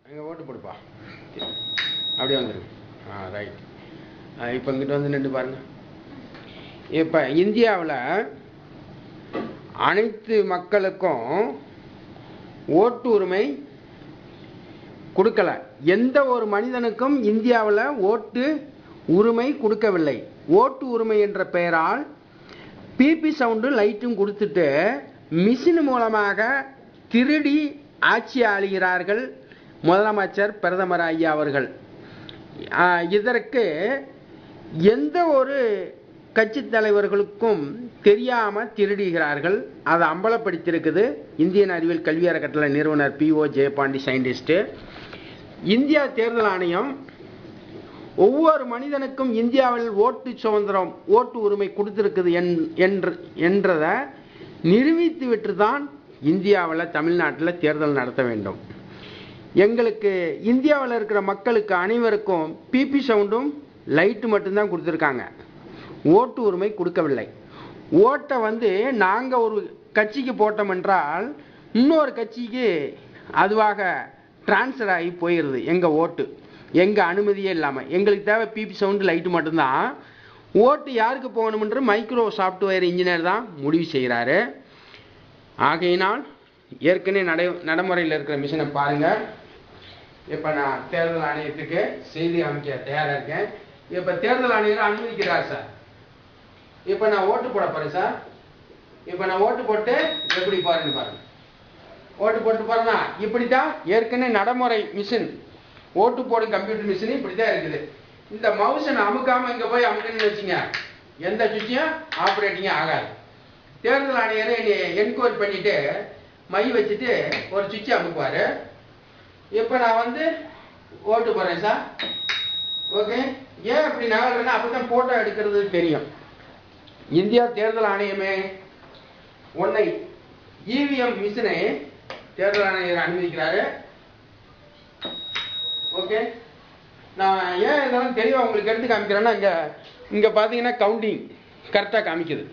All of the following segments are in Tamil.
அங்கே ஓட்டு போடுப்பா. அப்படியே வந்துருங்க. ரைட். இப்போ இங்கிட்ட வந்து நின்று பாருங்க. இப்போ இந்தியாவில் அனைத்து மக்களுக்கும் ஓட்டு உரிமை கொடுக்கல. எந்த ஒரு மனிதனுக்கும் இந்தியாவில் ஓட்டு உரிமை கொடுக்கவில்லை. ஓட்டு உரிமை என்ற பெயரால் பிபி சவுண்டு லைட்டும் கொடுத்துட்டு மிஷின் மூலமாக திருடி ஆட்சி ஆளுகிறார்கள் முதலமைச்சர் பிரதமர் ஐயா அவர்கள். இதற்கு எந்த ஒரு கட்சி தலைவர்களுக்கும் தெரியாம திருடுகிறார்கள். அதை அம்பலப்படுத்தியிருக்குது இந்தியன் அறிவியல் கல்வி அறக்கட்டளை நிறுவனர் PO ஜெயபாண்டி சயின்டிஸ்ட். இந்தியா தேர்தல் ஆணையம் ஒவ்வொரு மனிதனுக்கும் இந்தியாவில் ஓட்டு சுதந்திரம் ஓட்டு உரிமை கொடுத்திருக்குது என்றதை நிரூபித்து விட்டு தான் இந்தியாவில் தமிழ்நாட்டில் தேர்தல் நடத்த வேண்டும். எங்களுக்கு இந்தியாவில் இருக்கிற மக்களுக்கு அனைவருக்கும் பிபி சவுண்டும் லைட்டு மட்டும்தான் கொடுத்துருக்காங்க. ஓட்டு உரிமை கொடுக்கவில்லை. ஓட்டை வந்து நாங்கள் ஒரு கட்சிக்கு போட்டோம் என்றால் இன்னொரு கட்சிக்கு அதுவாக டிரான்ஸ்ஃபர் ஆகி போயிடுது. எங்கள் ஓட்டு எங்கள் அனுமதியே இல்லாமல். எங்களுக்கு தேவை பிபி சவுண்டு லைட்டு மட்டும்தான். ஓட்டு யாருக்கு போகணுமென்று மைக்ரோ சாஃப்ட்வேர் இன்ஜினியர் தான் முடிவு செய்கிறாரு. ஆகையினால் ஏற்கனவே நடைமுறையில் இருக்கிற மிஷினை பாருங்கள். இப்போ நான் தேர்தல் ஆணையத்துக்கு செய்தி அமைக்க தயாராக இருக்கேன். இப்போ தேர்தல் ஆணையர் அனுமதிக்கிறார் சார். இப்போ நான் ஓட்டு போட போகிறேன் சார். இப்போ நான் ஓட்டு போட்டு எப்படி பாருங்க. ஓட்டு போட்டு பாருங்க. இப்படி தான் ஏற்கனவே நடைமுறை மிஷின் ஓட்டு போடும் கம்ப்யூட்டர் மிஷின் இப்படி தான் இருக்குது. இந்த மவுசை அமுக்காமல் இங்கே போய் அமுக்கணும்னு வச்சுங்க, எந்த சுவிட்சையும் ஆப்ரேட்டிங்கே ஆகாது. தேர்தல் ஆணையர் என்னை என்கொயரி பண்ணிட்டு மை வச்சுட்டு ஒரு சுவிட்சை அமுக்குவார். இப்போ நான் வந்து ஓட்டு போடுறேன் சார். ஓகே. ஏன் அப்படி நகல்றேன்னா அப்போ தான் ஃபோட்டோ எடுக்கிறது தெரியும். இந்தியா தேர்தல் ஆணையமே ஒன்றை இவிஎம் மிஷினை தேர்தல் ஆணையர் அனுமதிக்கிறாரு. ஓகே. நான் ஏன் இதெல்லாம் தெளிவாக உங்களுக்கு எடுத்து காமிக்கிறேன்னா இங்கே பார்த்தீங்கன்னா கவுண்டிங் கரெக்டாக காமிக்குது.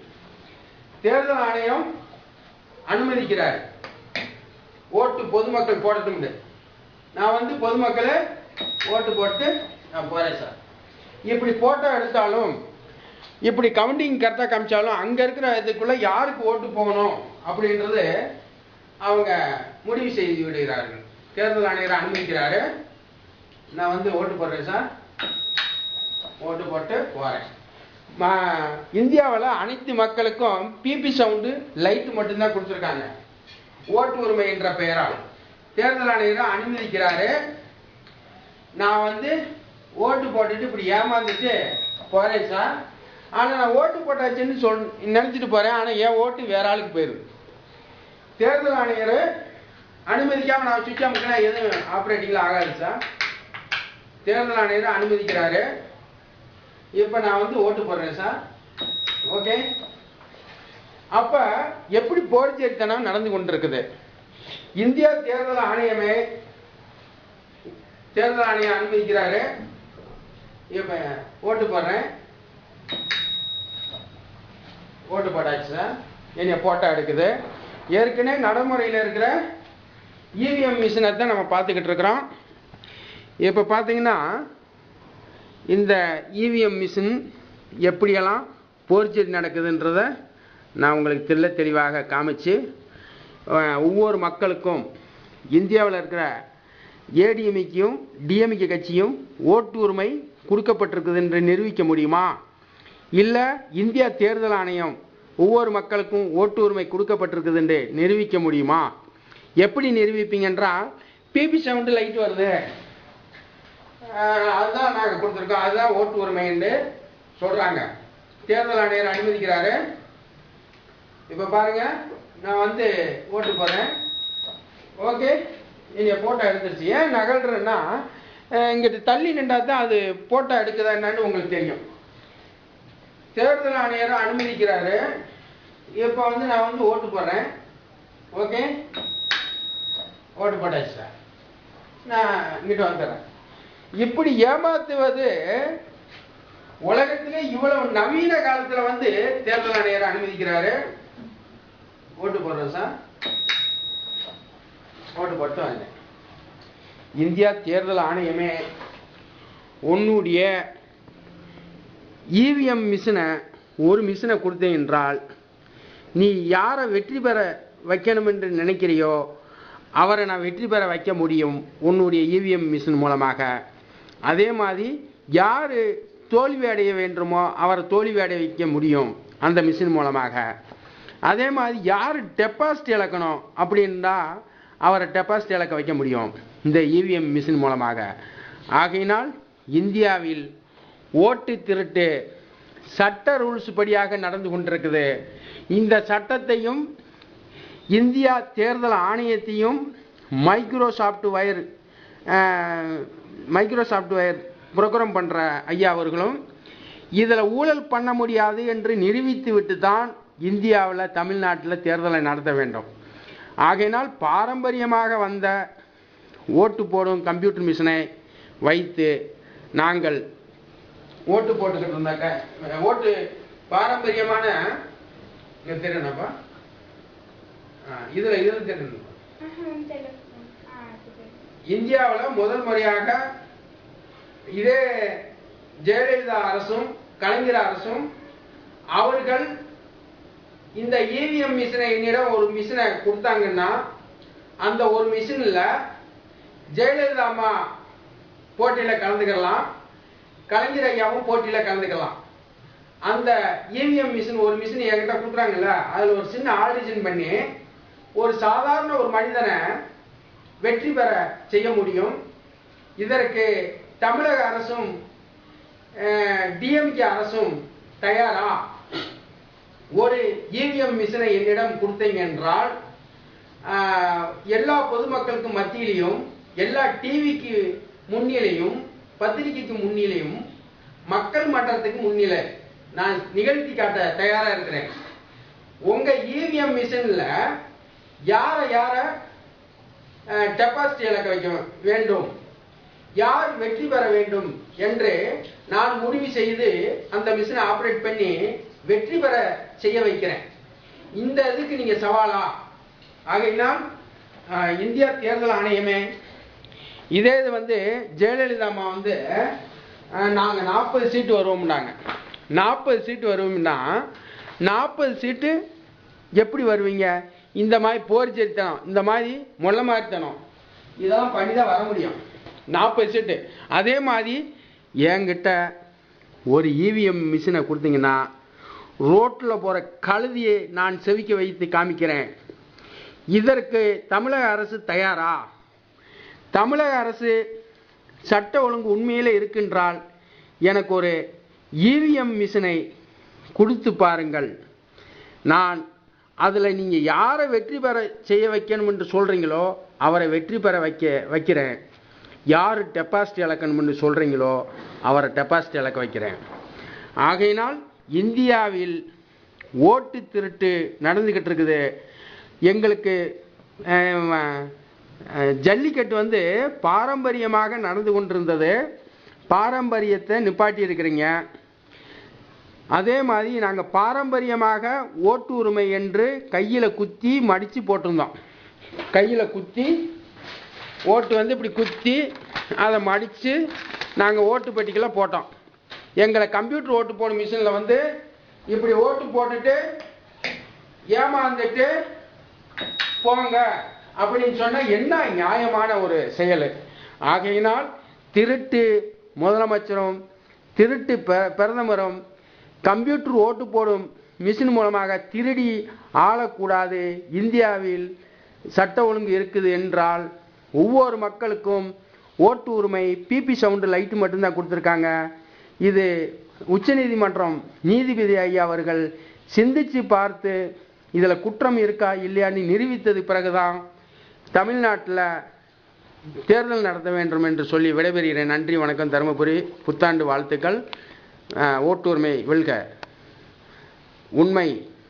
தேர்தல் ஆணையம் அனுமதிக்கிறார் ஓட்டு பொதுமக்கள் போடட்டும். நான் வந்து பொதுமக்களை ஓட்டு போட்டு நான் போகிறேன் சார். இப்படி ஃபோட்டோ எடுத்தாலும் இப்படி கவுண்டிங் கரெக்டாக காமிச்சாலும் அங்கே இருக்கிற இதுக்குள்ளே யாருக்கு ஓட்டு போகணும் அப்படின்றது அவங்க முடிவு செய்து விடுகிறார்கள். தேர்தல் ஆணையர் அனுமதிக்கிறாரு. நான் வந்து ஓட்டு போடுறேன் சார். ஓட்டு போட்டு போகிறேன். இந்தியாவில் அனைத்து மக்களுக்கும் பிபி சவுண்டு லைட்டு மட்டும்தான் கொடுத்துருக்காங்க ஓட்டு உரிமை என்ற பெயரால். தேர்தல் ஆணையர் அனுமதிக்கிறாரு. நான் வந்து ஓட்டு போட்டுட்டு இப்படி ஏமாந்துட்டு போகிறேன் சார். ஆனால் நான் ஓட்டு போட்டாச்சுன்னு நினச்சிட்டு போகிறேன். ஆனால் என் ஓட்டு வேற ஆளுக்கு போயிடுது. தேர்தல் ஆணையர் அனுமதிக்காமல் நான் சுவிட்ச் அமுக்கினா எதுவும் ஆப்ரேட்டிங்கில் ஆகாது சார். தேர்தல் ஆணையர் அனுமதிக்கிறாரு. இப்போ நான் வந்து ஓட்டு போடுறேன் சார். ஓகே. அப்போ எப்படி போர்ச்சேரித்தனம் நடந்து கொண்டிருக்குது. இந்தியா தேர்தல் ஆணையமே தேர்தல் ஆணையம் அனுமதிக்கிறாரு. இப்போ ஓட்டு போடுறேன். ஓட்டு போட்டாச்சு சார். என்னைய போட்டோ எடுக்குது. ஏற்கனவே நடைமுறையில் இருக்கிற இவிஎம் மிஷினை தான் நம்ம பார்த்துக்கிட்டு இருக்கிறோம். இப்போ பார்த்தீங்கன்னா இந்த இவிஎம் மிஷின் எப்படியெல்லாம் போர்ச்சேரி நடக்குதுன்றதை நான் உங்களுக்கு தெளிவாக காமிச்சு ஒவ்வொரு மக்களுக்கும் இந்தியாவில் இருக்கிற ஏடிஎம்கேயும் டிஎம்கே கட்சியும் ஓட்டு உரிமை கொடுக்கப்பட்டிருக்குது என்று நிரூபிக்க முடியுமா? இல்லை இந்தியா தேர்தல் ஆணையம் ஒவ்வொரு மக்களுக்கும் ஓட்டு உரிமை கொடுக்கப்பட்டிருக்குது என்று நிரூபிக்க முடியுமா? எப்படி நிரூபிப்பீங்க என்றால் பிபி சவுண்டு லைட் வருது, அதுதான் நாங்கள் கொடுத்துருக்கோம், அதுதான் ஓட்டு உரிமை என்று சொல்கிறாங்க. தேர்தல் ஆணையர் அனுமதிக்கிறாரு. இப்போ பாருங்க, நான் வந்து ஓட்டு போகிறேன். ஓகே. நீங்கள் ஃபோட்டோ எடுத்துருச்சு. ஏன் நகல்றேன்னா இங்கிட்டு தள்ளி நின்றா தான் அது ஃபோட்டோ எடுக்குதா என்னன்னு உங்களுக்கு தெரியும். தேர்தல் ஆணையர் அனுமதிக்கிறாரு. இப்போ வந்து நான் வந்து ஓட்டு போடுறேன். ஓகே. ஓட்டு போட்டாச்சு சார். நான் இங்கிட்ட வந்துடுறேன். இப்படி ஏமாத்துவது உலகத்திலே இவ்வளவு நவீன காலத்தில் வந்து தேர்தல் ஆணையர் அனுமதிக்கிறாரு. ஓட்டு போடுறேன் சார். ஓட்டு போட்டு வந்தேன். இந்தியா தேர்தல் ஆணையமே உன்னுடைய இவிஎம் மிஷினை ஒரு மிஷினை கொடுத்தேன் என்றால் நீ யாரை வெற்றி பெற வைக்கணும் என்று நினைக்கிறியோ அவரை நான் வெற்றி பெற வைக்க முடியும் உன்னுடைய இவிஎம் மிஷின் மூலமாக. அதே மாதிரி யார் தோல்வி அடைய வேண்டுமோ அவரை தோல்வி அடைய வைக்க முடியும் அந்த மிஷின் மூலமாக. அதே மாதிரி யார் டெபாசிட் இழக்கணும் அப்படின்னா அவரை டெபாசிட் இழக்க வைக்க முடியும் இந்த இவிஎம் மிஷின் மூலமாக. ஆகையினால் இந்தியாவில் ஓட்டு திருட்டு சட்ட ரூல்ஸ் படியாக நடந்து கொண்டிருக்குது. இந்த சட்டத்தையும் இந்தியா தேர்தல் ஆணையத்தையும் மைக்ரோசாஃப்ட் வயர் புரோகிராம் பண்ணுற ஐயா அவர்களும் இதில் ஊழல் பண்ண முடியாது என்று நிரூபித்து விட்டு தான் இந்தியாவில் தமிழ்நாட்டில் தேர்தலை நடத்த வேண்டும். ஆகையினால் பாரம்பரியமாக வந்த ஓட்டு போடும் கம்ப்யூட்டர் மிஷினை வைத்து நாங்கள் ஓட்டு போட்டுக்கிட்டு இருந்தாக்க ஓட்டு பாரம்பரியமான தெரியணப்பா இதுல தெரியணும். இந்தியாவில் முதல் முறையாக இதே ஜெயலலிதா அரசும் கலைஞர் அரசும் அவர்கள் இந்த இவிஎம் மிஷினை என்னிடம் ஒரு மிஷினை கொடுத்தாங்கன்னா அந்த ஒரு மிஷின்ல ஜெயலலிதா அம்மா போட்டியில கலந்துக்கலாம், கலைஞர் ஐயாவும் போட்டியில கலந்துக்கலாம். அந்த இவிஎம் மிஷின் ஒரு மிஷின் என்கிட்ட கொடுக்குறாங்கல்ல அதுல ஒரு சின்ன ஆல்ட்ரேஷன் பண்ணி ஒரு சாதாரண ஒரு மனிதனை வெற்றி பெற செய்ய முடியும். இதற்கு தமிழக அரசும் டிஎம்கே அரசும் தயாரா? ஒரு இவிஎம் மிஷினை என்னிடம் கொடுத்தீங்க என்றால் எல்லா பொதுமக்களுக்கு மத்தியிலையும் எல்லா டிவிக்கு முன்னிலையும் பத்திரிகைக்கு முன்னிலையும் மக்கள் மன்றத்துக்கு முன்னிலை நான் நிகழ்த்தி காட்ட தயாரா இருக்கிறேன். உங்க இவிஎம் மிஷின்ல யார டெபாசிட் இழக்க வைக்க வேண்டும், யார் வெற்றி பெற வேண்டும் என்று நான் முடிவு செய்து அந்த மிஷினை ஆபரேட் பண்ணி வெற்றி பெற செய்ய வைக்கிறேன். இந்த இதுக்கு நீங்க சவாலா? ஆகையினால் இந்தியா தேர்தல் ஆணையமே இதே இது ஜெயலலிதா அம்மா நாங்க 40 சீட்டு வருவோம்னாங்க. 40 சீட்டு வருவோம்னா 40 சீட்டு எப்படி வருவீங்க? இந்த மாதிரி போர்ச்சரித்தனம், இந்த மாதிரி முள்ள மாதிரித்தனம் இதெல்லாம் பண்ணி தான் வர முடியும் 40 சீட்டு. அதே மாதிரி என்கிட்ட ஒரு இவிஎம் மிஷினை கொடுத்தீங்கன்னா ரோட்டில் போகிற கழுதியை நான் செவிக்க வைத்து காமிக்கிறேன். இதற்கு தமிழக அரசு தயாரா? தமிழக அரசு சட்ட ஒழுங்கு உண்மையிலே இருக்கின்றால் எனக்கு ஒரு இவிஎம் மிஷினை கொடுத்து பாருங்கள். நான் அதில் நீங்கள் யாரை வெற்றி பெற செய்ய வைக்கணும் என்று சொல்கிறீங்களோ அவரை வெற்றி பெற வைக்கிறேன். யார் டெபாசிட் இழக்கணும் என்று சொல்கிறீங்களோ அவரை டெபாசிட் இழக்க வைக்கிறேன். ஆகையினால் இந்தியாவில் ஓட்டு திருட்டு நடந்துக்கிட்டு இருக்குது. எங்களுக்கு ஜல்லிக்கட்டு பாரம்பரியமாக நடந்து கொண்டிருந்தது. பாரம்பரியத்தை நிப்பாட்டி இருக்கிறீங்க. அதே மாதிரி நாங்கள் பாரம்பரியமாக ஓட்டு உரிமை என்று கையில் குத்தி மடித்து போட்டிருந்தோம். கையில் குத்தி ஓட்டு இப்படி குத்தி அதை மடித்து நாங்கள் ஓட்டு பெட்டிக்கெல்லாம் போட்டோம். எங்களை கம்ப்யூட்டர் ஓட்டு போடும் மிஷினில் இப்படி ஓட்டு போட்டுட்டு ஏமாந்துட்டு போங்க அப்படின்னு சொன்னால் என்ன நியாயமான ஒரு செயல்? ஆகையினால் திருட்டு முதலமைச்சரும் திருட்டு பிரதமரும் கம்ப்யூட்டர் ஓட்டு போடும் மிஷின் மூலமாக திருடி ஆளக்கூடாது. இந்தியாவில் சட்ட ஒழுங்கு இருக்குது என்றால் ஒவ்வொரு மக்களுக்கும் ஓட்டு உரிமை பிபி சவுண்டு லைட்டு மட்டும்தான் கொடுத்துருக்காங்க. இது உச்சநீதிமன்றம் நீதிபதி ஐயா அவர்கள் சிந்திச்சு பார்த்து இதில் குற்றம் இருக்கா இல்லையான்னு நிரூபித்தது பிறகுதான் தமிழ்நாட்டில் தேர்தல் நடத்த வேண்டும் என்று சொல்லி விடைபெறுகிறேன். நன்றி, வணக்கம். தருமபுரி புத்தாண்டு வாழ்த்துக்கள். ஓட்டுரிமை வெல்க. உண்மை